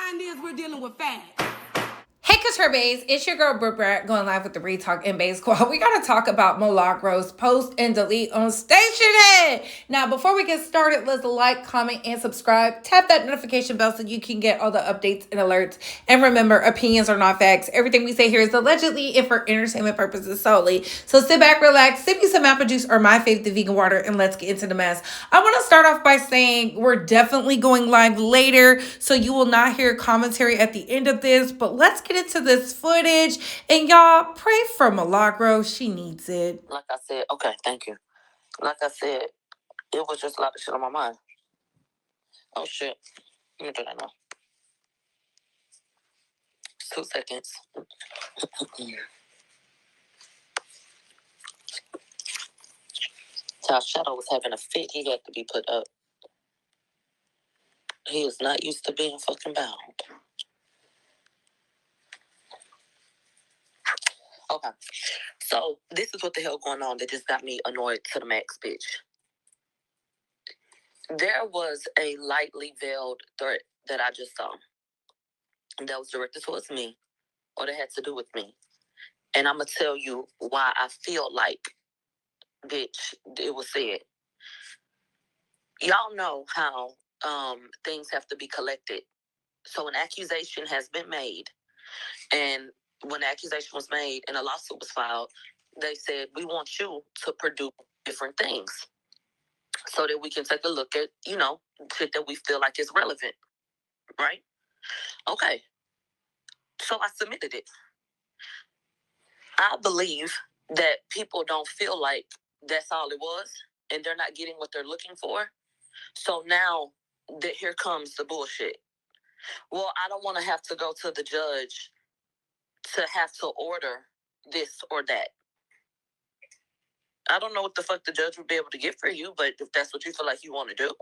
mind is we're dealing with facts. Hey Couture Bays, it's your girl Brit going live with the Retalk and Bays Squad. We gotta talk about Milagro's post and delete on Station Head. Now, before we get started, let's like, comment, and subscribe. Tap that notification bell so you can get all the updates and alerts. And remember, opinions are not facts. Everything we say here is allegedly and for entertainment purposes solely. So sit back, relax, sip me some apple juice or my favorite, the vegan water, and let's get into the mess. I want to start off by saying we're definitely going live later, so you will not hear commentary at the end of this, but let's get into this footage. And y'all, pray for Milagro. She needs it. Like I said, okay, thank you. Like I said, it was just a lot of shit on my mind. Oh shit. Let me do that now. 2 seconds. Child Shadow was having a fit. He had to be put up. He is not used to being fucking bound. Okay. So this is what the hell going on that just got me annoyed to the max, bitch. There was a lightly veiled threat that I just saw that was directed towards me, or that had to do with me. And I'm going to tell you why I feel like, bitch, it was said. Y'all know how things have to be collected. So an accusation has been made. And when the accusation was made and a lawsuit was filed, they said, we want you to produce different things so that we can take a look at, shit that we feel like is relevant. Right? Okay. So I submitted it. I believe that people don't feel like that's all it was and they're not getting what they're looking for. So now that here comes the bullshit. Well, I don't want to have to go to the judge to have to order this or that. I don't know what the fuck the judge would be able to get for you, but if that's what you feel like you want to do,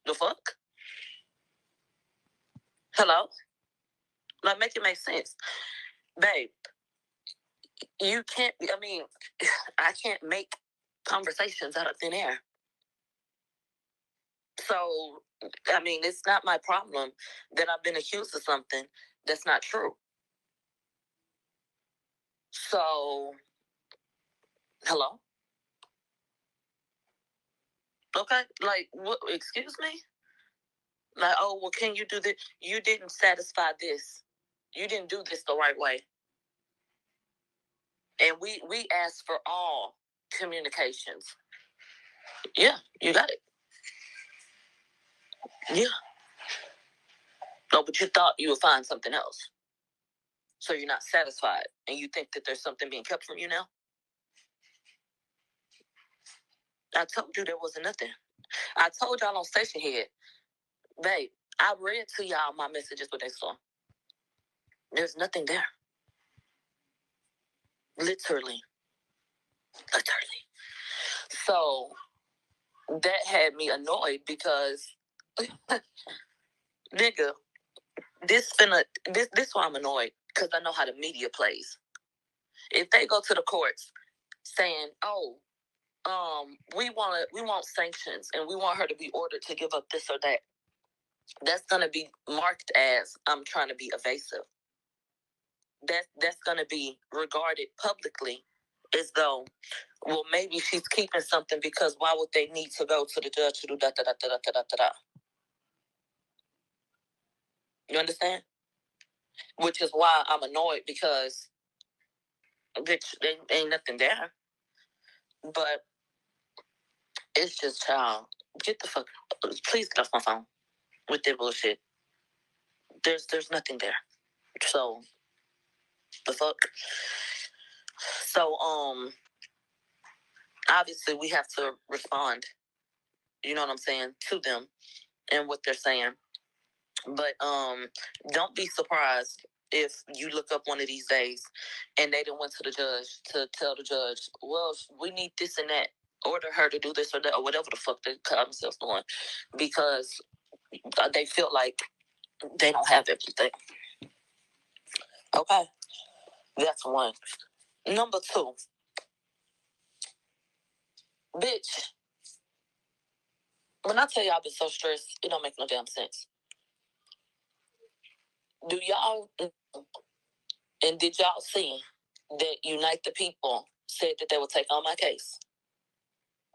the fuck? Hello? Like, make it make sense. Babe, you can't, I can't make conversations out of thin air. So, it's not my problem that I've been accused of something that's not true. So, hello? Okay, like, what? Excuse me? Like, oh, well, can you do this? You didn't satisfy this. You didn't do this the right way. And we asked for all communications. Yeah, you got it. Yeah. No, but you thought you would find something else. So you're not satisfied. And you think that there's something being kept from you now? I told you there wasn't nothing. I told y'all on Station Head, babe, I read to y'all my messages what they saw. There's nothing there. Literally. So that had me annoyed because nigga, this why I'm annoyed, because I know how the media plays. If they go to the courts saying, oh, we want sanctions and we want her to be ordered to give up this or that, that's gonna be marked as I'm trying to be evasive. That's gonna be regarded publicly as though, well, maybe she's keeping something because why would they need to go to the judge to do da da da da da da da? You understand? Which is why I'm annoyed, because bitch, there ain't nothing there. But it's just, child, get the fuck, please get off my phone with that bullshit. There's nothing there. So the fuck. So obviously we have to respond. You know what I'm saying, to them and what they're saying. But don't be surprised if you look up one of these days and they done went to the judge to tell the judge, well, we need this and that, order her to do this or that, or whatever the fuck they call themselves doing, because they feel like they don't have everything. Okay, that's one. Number two, bitch, when I tell you I've been so stressed, it don't make no damn sense. Do y'all, and did y'all see that Unite the People said that they would take on my case?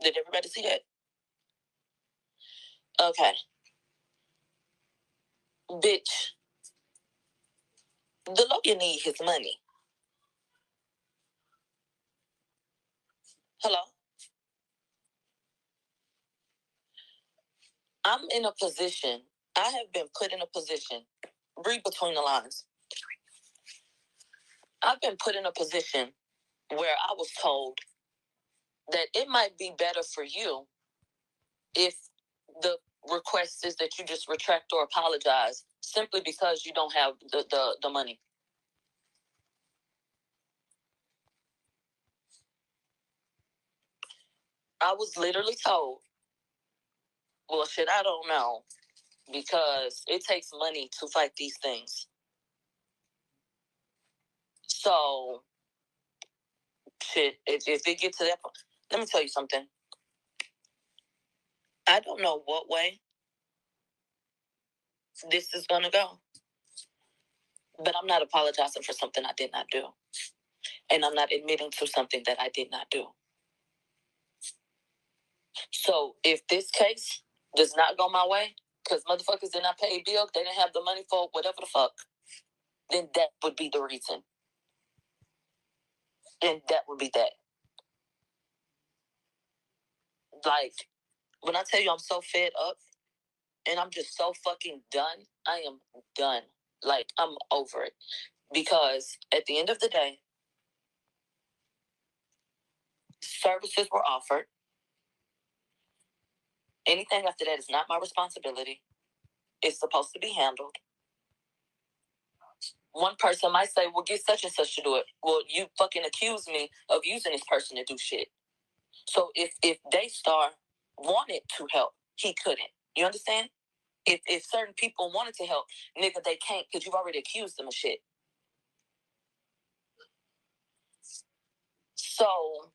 Did everybody see that? Okay. Bitch, the lawyer need his money. Hello? I'm in a position, I have been put in a position, read between the lines. I've been put in a position where I was told that it might be better for you if the request is that you just retract or apologize simply because you don't have the money. I was literally told, well, shit, I don't know, because it takes money to fight these things. So, shit, if it gets to that point, let me tell you something. I don't know what way this is going to go, but I'm not apologizing for something I did not do. And I'm not admitting to something that I did not do. So if this case does not go my way, because motherfuckers did not pay a bill, they didn't have the money for whatever the fuck, then that would be the reason. And that would be that. Like, when I tell you I'm so fed up and I'm just so fucking done, I am done. Like, I'm over it. Because at the end of the day, services were offered. Anything after that is not my responsibility. It's supposed to be handled. One person might say, well, get such and such to do it. Well, you fucking accuse me of using this person to do shit. So if Daystar wanted to help, he couldn't. You understand? If certain people wanted to help, nigga, they can't because you've already accused them of shit. So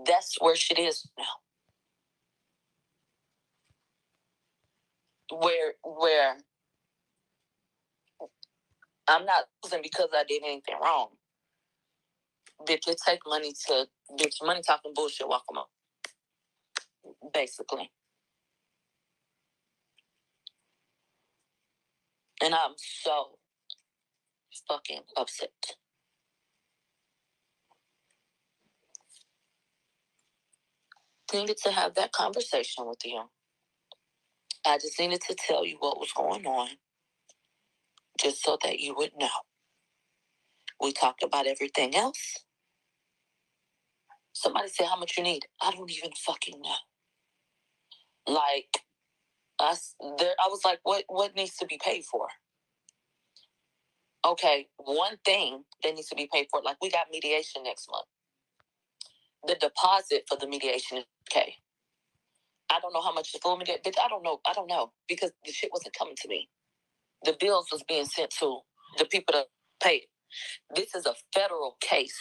that's where shit is now. Where I'm not losing because I did anything wrong. Bitch, it take money to, bitch, money talking bullshit, walk them up. Basically. And I'm so fucking upset. Needed to have that conversation with you. I just needed to tell you what was going on, just so that you would know. We talked about everything else. Somebody said how much you need. I don't even fucking know. Like, I was like, what needs to be paid for? Okay, one thing that needs to be paid for, like we got mediation next month. The deposit for the mediation is okay. I don't know how much the full mediation, bitch, I don't know, because the shit wasn't coming to me. The bills was being sent to the people that paid. This is a federal case.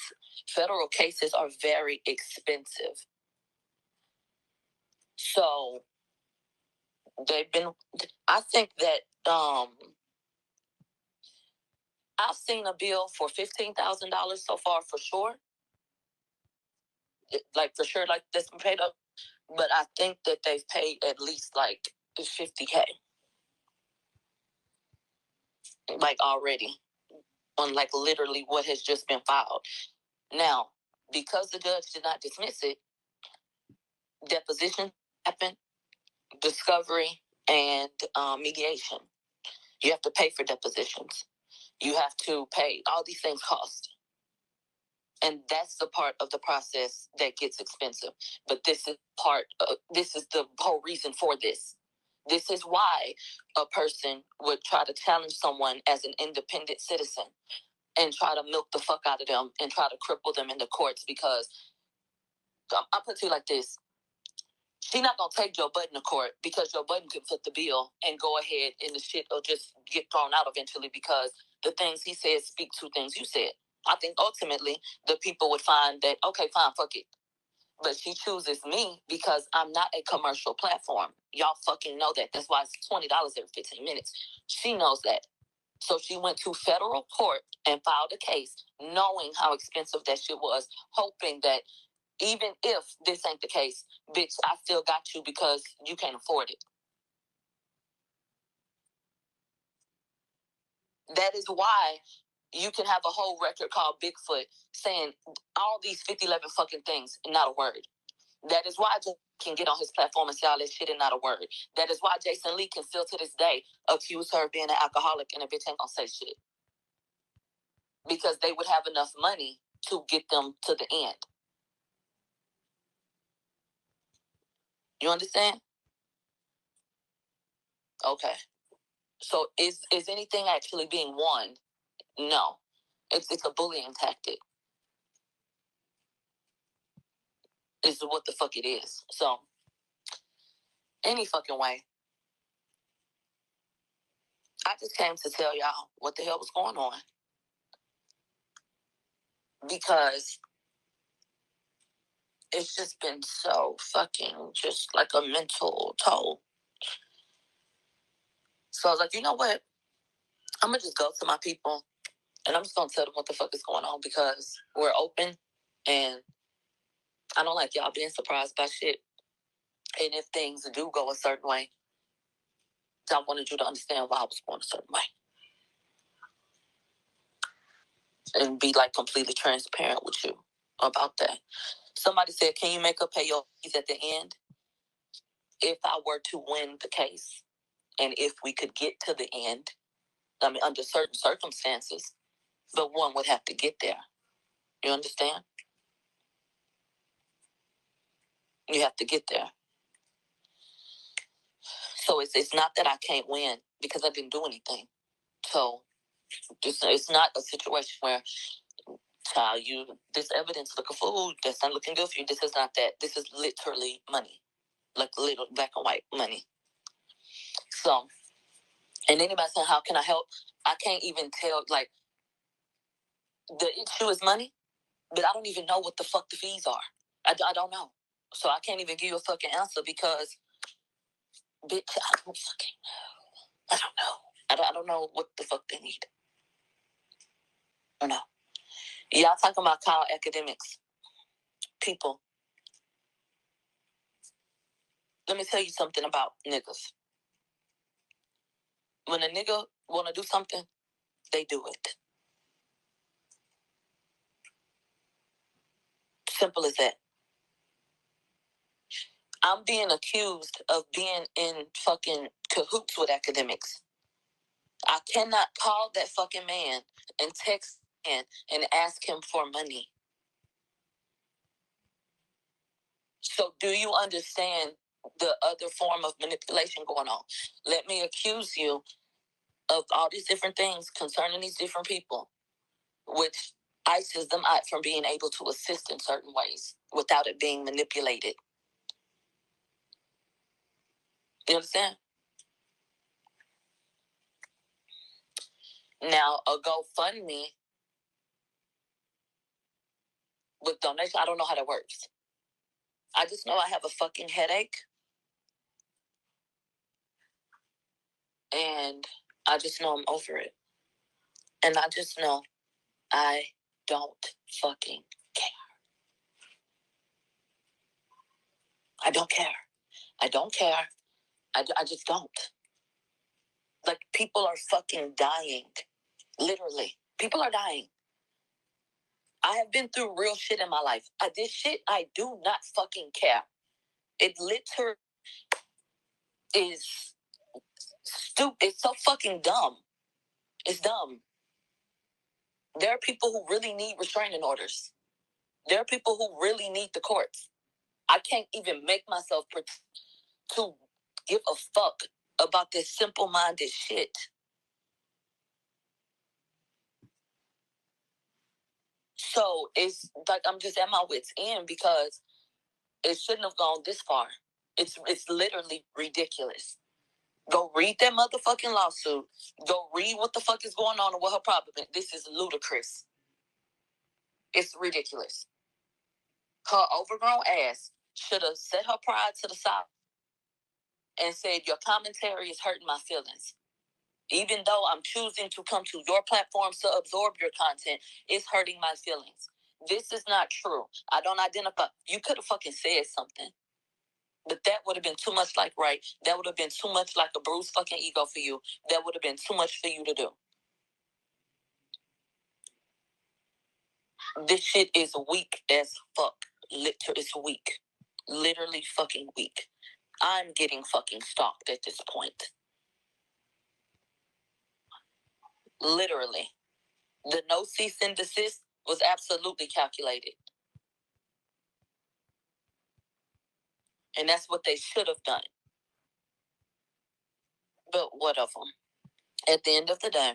Federal cases are very expensive. So I think that I've seen a bill for $15,000 so far for sure. Like for sure, like that's been paid up. But I think that they've paid at least like $50K. Like already. On like literally what has just been filed. Now, because the judge did not dismiss it, deposition happened, discovery, and mediation. You have to pay for depositions. You have to pay. All these things cost. And that's the part of the process that gets expensive. But this is the whole reason for this. This is why a person would try to challenge someone as an independent citizen and try to milk the fuck out of them and try to cripple them in the courts, because I'll put it to you like this. She's not going to take Joe Budden to court because Joe Budden can foot the bill and go ahead and the shit will just get thrown out eventually, because the things he said speak to things you said. I think ultimately the people would find that, okay, fine, fuck it. But she chooses me because I'm not a commercial platform. Y'all fucking know that. That's why it's $20 every 15 minutes. She knows that. So she went to federal court and filed a case, knowing how expensive that shit was, hoping that even if this ain't the case, bitch, I still got you because you can't afford it. That is why you can have a whole record called Bigfoot saying all these 50-11 fucking things and not a word. That is why Jason can get on his platform and say all this shit and not a word. That is why Jason Lee can still to this day accuse her of being an alcoholic and a bitch ain't gonna say shit. Because they would have enough money to get them to the end. You understand? Okay. So is anything actually being won? No. It's a bullying tactic. Is what the fuck it is. So any fucking way. I just came to tell y'all what the hell was going on. Because it's just been so fucking just like a mental toll. So I was like, you know what? I'm going to just go to my people and I'm just going to tell them what the fuck is going on because we're open and I don't like y'all being surprised by shit. And if things do go a certain way, I wanted you to understand why I was going a certain way. And be like completely transparent with you about that. Somebody said, can you make her pay your fees at the end? If I were to win the case and if we could get to the end, I mean, under certain circumstances, but one would have to get there. You understand? You have to get there. So it's not that I can't win because I didn't do anything. So it's not a situation where, child, this evidence look a fool, that's not looking good for you. This is not that. This is literally money. Like little black and white money. So, and anybody saying, how can I help? I can't even tell, like, the issue is money, but I don't even know what the fuck the fees are. I don't know. So I can't even give you a fucking answer because, bitch, I don't fucking know. I don't know. I don't know what the fuck they need. I don't know. Y'all talking about college academics. People. Let me tell you something about niggas. When a nigga want to do something, they do it. Simple as that. I'm being accused of being in fucking cahoots with academics. I cannot call that fucking man and text him and ask him for money. So do you understand the other form of manipulation going on? Let me accuse you of all these different things concerning these different people, which ices them out from being able to assist in certain ways without it being manipulated. You understand? Now, a GoFundMe with donation, I don't know how that works. I just know I have a fucking headache. And I just know I'm over it. And I just know I don't fucking care. I don't care. I don't care. I just don't. Like, people are fucking dying. Literally. People are dying. I have been through real shit in my life. This shit, I do not fucking care. It literally is stupid. It's so fucking dumb. It's dumb. There are people who really need restraining orders. There are people who really need the courts. I can't even make myself to give a fuck about this simple-minded shit. So it's like I'm just at my wit's end because it shouldn't have gone this far. It's literally ridiculous. Go read that motherfucking lawsuit. Go read what the fuck is going on and what her problem is. This is ludicrous. It's ridiculous. Her overgrown ass should have set her pride to the side and said, your commentary is hurting my feelings. Even though I'm choosing to come to your platforms to absorb your content, it's hurting my feelings. This is not true. I don't identify. You could have fucking said something. But that would have been too much like right. That would have been too much like a bruised fucking ego for you. That would have been too much for you to do. This shit is weak as fuck. It's weak. Literally fucking weak. I'm getting fucking stalked at this point. Literally. The no cease and desist was absolutely calculated. And that's what they should have done. But what of them? At the end of the day,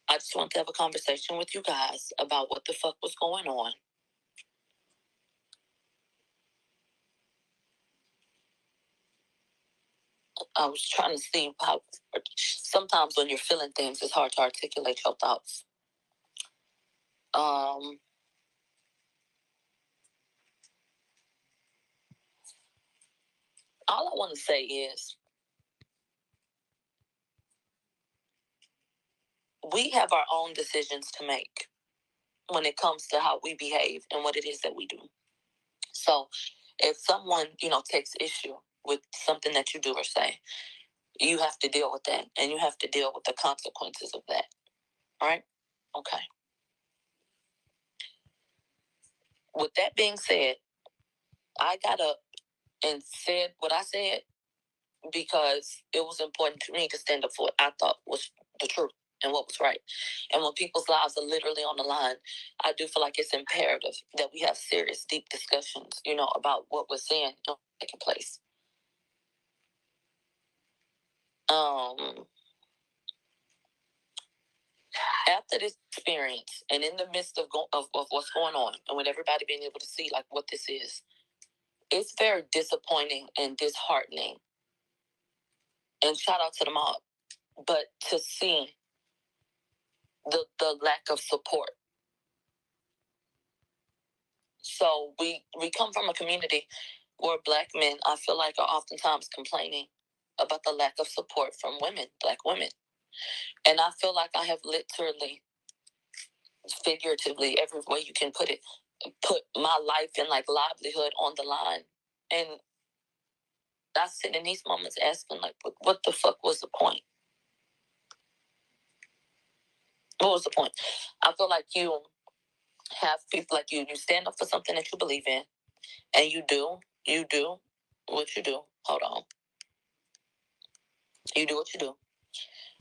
I just want to have a conversation with you guys about what the fuck was going on. I was trying to see how sometimes when you're feeling things, it's hard to articulate your thoughts. All I want to say is we have our own decisions to make when it comes to how we behave and what it is that we do. So if someone, takes issue with something that you do or say, you have to deal with that, and you have to deal with the consequences of that. All right? Okay. With that being said, I got up and said what I said because it was important to me to stand up for what I thought was the truth and what was right. And when people's lives are literally on the line, I do feel like it's imperative that we have serious, deep discussions, about what we're seeing taking place. After this experience and in the midst of what's going on, and with everybody being able to see like what this is, it's very disappointing and disheartening. And shout out to the mob, but to see the lack of support. So we come from a community where Black men, I feel like, are oftentimes complaining about the lack of support from women, Black women. And I feel like I have literally, figuratively, every way you can put it, put my life and like livelihood on the line. And I sit in these moments asking, like, what the fuck was the point? What was the point? I feel like you have people like you stand up for something that you believe in, and you do what you do. Hold on. You do what you do.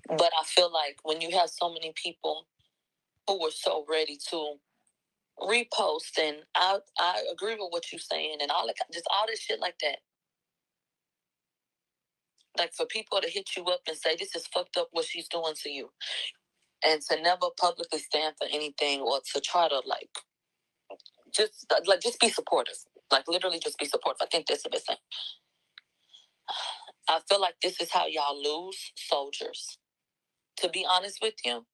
But I feel like when you have so many people who were so ready to repost, and I agree with what you're saying, and all just all this shit like that. Like for people to hit you up and say this is fucked up what she's doing to you, and to never publicly stand for anything or to try to just be supportive. Like literally just be supportive. I think that's the best thing. I feel like this is how y'all lose soldiers. To be honest with you,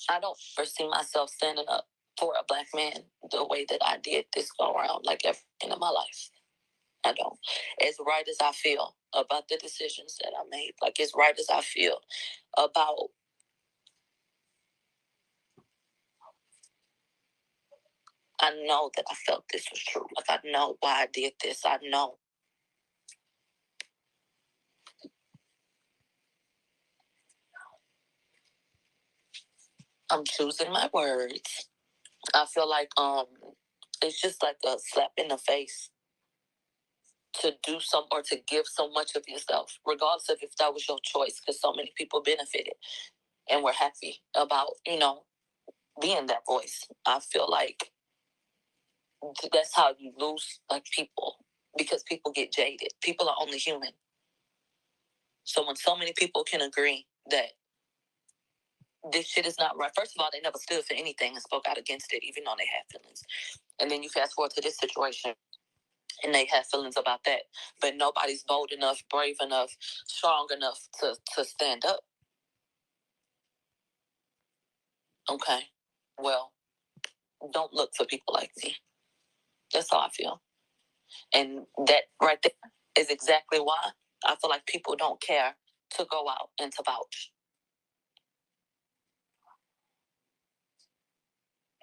I don't foresee myself standing up for a Black man the way that I did this go around, like everything in my life. I don't. As right as I feel about the decisions that I made, like as right as I feel about I know that I felt this was true. Like I know why I did this. I know. I'm choosing my words. I feel like it's just like a slap in the face to do some or to give so much of yourself, regardless of if that was your choice, because so many people benefited and were happy about, being that voice. I feel like that's how you lose like people, because people get jaded. People are only human. So when so many people can agree that this shit is not right, first of all, they never stood for anything and spoke out against it, even though they had feelings. And then you fast forward to this situation, and they have feelings about that, but nobody's bold enough, brave enough, strong enough to stand up. Okay, well, don't look for people like me. That's how I feel. And that right there is exactly why I feel like people don't care to go out and to vouch.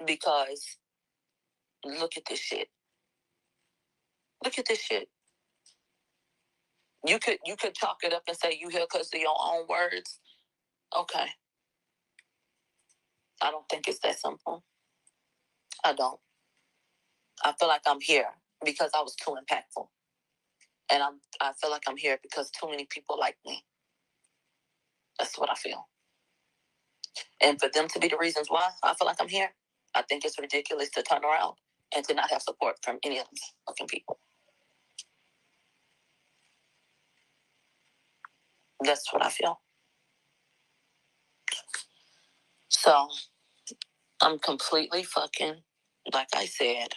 Because look at this shit. Look at this shit. You could chalk it up and say you here because of your own words. Okay. I don't think it's that simple. I don't. I feel like I'm here because I was too impactful. And I feel like I'm here because too many people like me. That's what I feel. And for them to be the reasons why I feel like I'm here, I think it's ridiculous to turn around and to not have support from any of these fucking people. That's what I feel. So I'm completely fucking, like I said,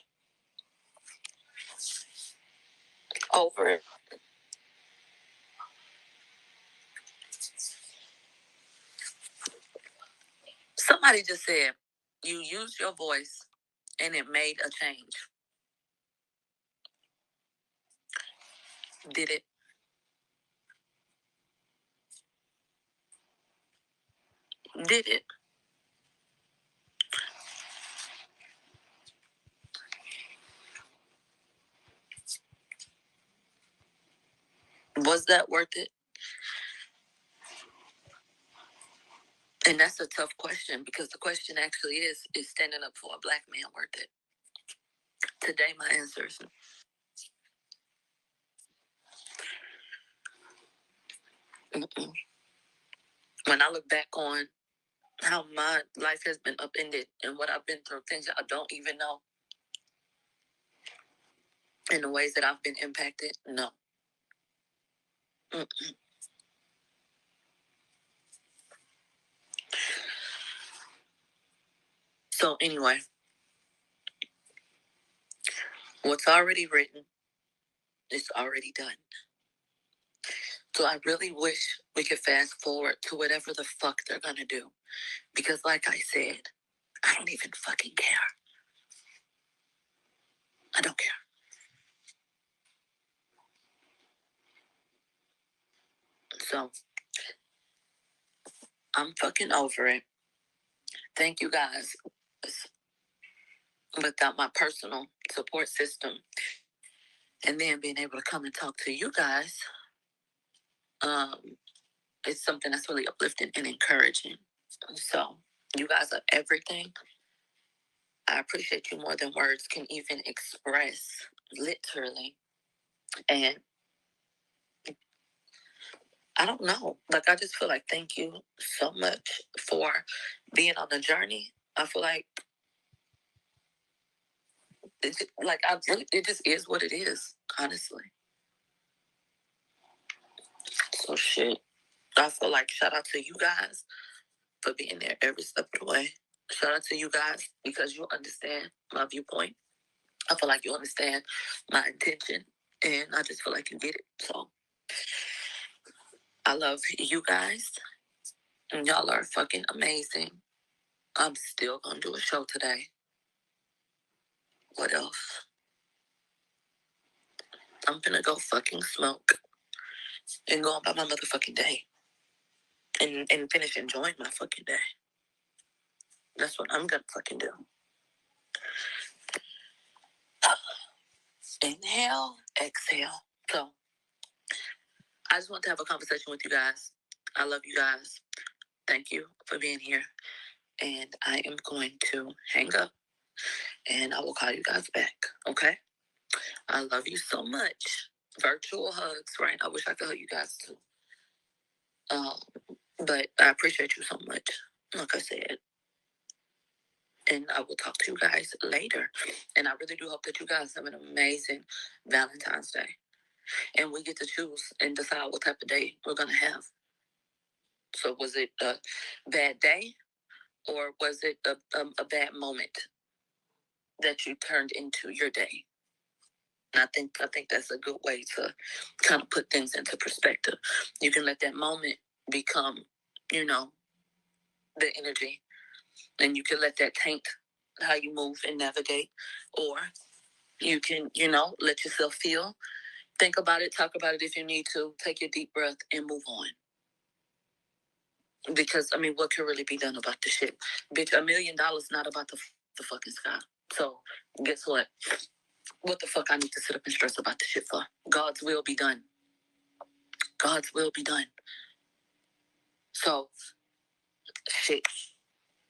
over it. Somebody just said, you used your voice and it made a change. Did it? Did it? Was that worth it? And that's a tough question because the question actually is standing up for a Black man worth it? Today, my answer is mm-mm. When I look back on how my life has been upended and what I've been through, things that I don't even know, in the ways that I've been impacted, no. Mm-mm. So anyway, what's already written is already done. So I really wish we could fast forward to whatever the fuck they're gonna do. Because like I said, I don't even fucking care. I don't care. So I'm fucking over it. Thank you guys. Without my personal support system and then being able to come and talk to you guys, it's something that's really uplifting and encouraging. So you guys are everything. I appreciate you more than words can even express, literally. And I don't know. Like, I just feel like thank you so much for being on the journey. I feel like it just is what it is, honestly. So shit. I feel like shout out to you guys for being there every step of the way. Shout out to you guys because you understand my viewpoint. I feel like you understand my intention, and I just feel like you get it. So I love you guys, and y'all are fucking amazing. I'm still gonna do a show today. What else? I'm gonna go fucking smoke and go about my motherfucking day and finish enjoying my fucking day. That's what I'm gonna fucking do. Inhale, exhale. So I just want to have a conversation with you guys. I love you guys. Thank you for being here. And I am going to hang up and I will call you guys back. Okay? I love you so much. Virtual hugs, right? I wish I could hug you guys too. But I appreciate you so much, like I said. And I will talk to you guys later. And I really do hope that you guys have an amazing Valentine's Day. And we get to choose and decide what type of day we're going to have. So was it a bad day or was it a bad moment that you turned into your day? And I think that's a good way to kind of put things into perspective. You can let that moment become, the energy, and you can let that taint how you move and navigate, or you can, let yourself feel, think about it, talk about it if you need to, take your deep breath and move on. Because, I mean, what could really be done about this shit? Bitch, $1 million not about the fucking sky. So, guess what? What the fuck I need to sit up and stress about this shit for? God's will be done. God's will be done. So, shit.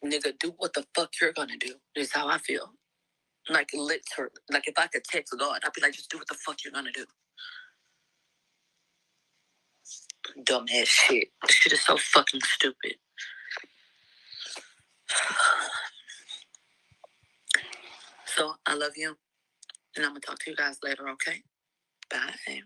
Nigga, do what the fuck you're gonna do, is how I feel. Like, literally. Like, if I could text God, I'd be like, just do what the fuck you're gonna do. Dumbass shit. This shit is so fucking stupid. So, I love you. And I'm gonna talk to you guys later, okay? Bye.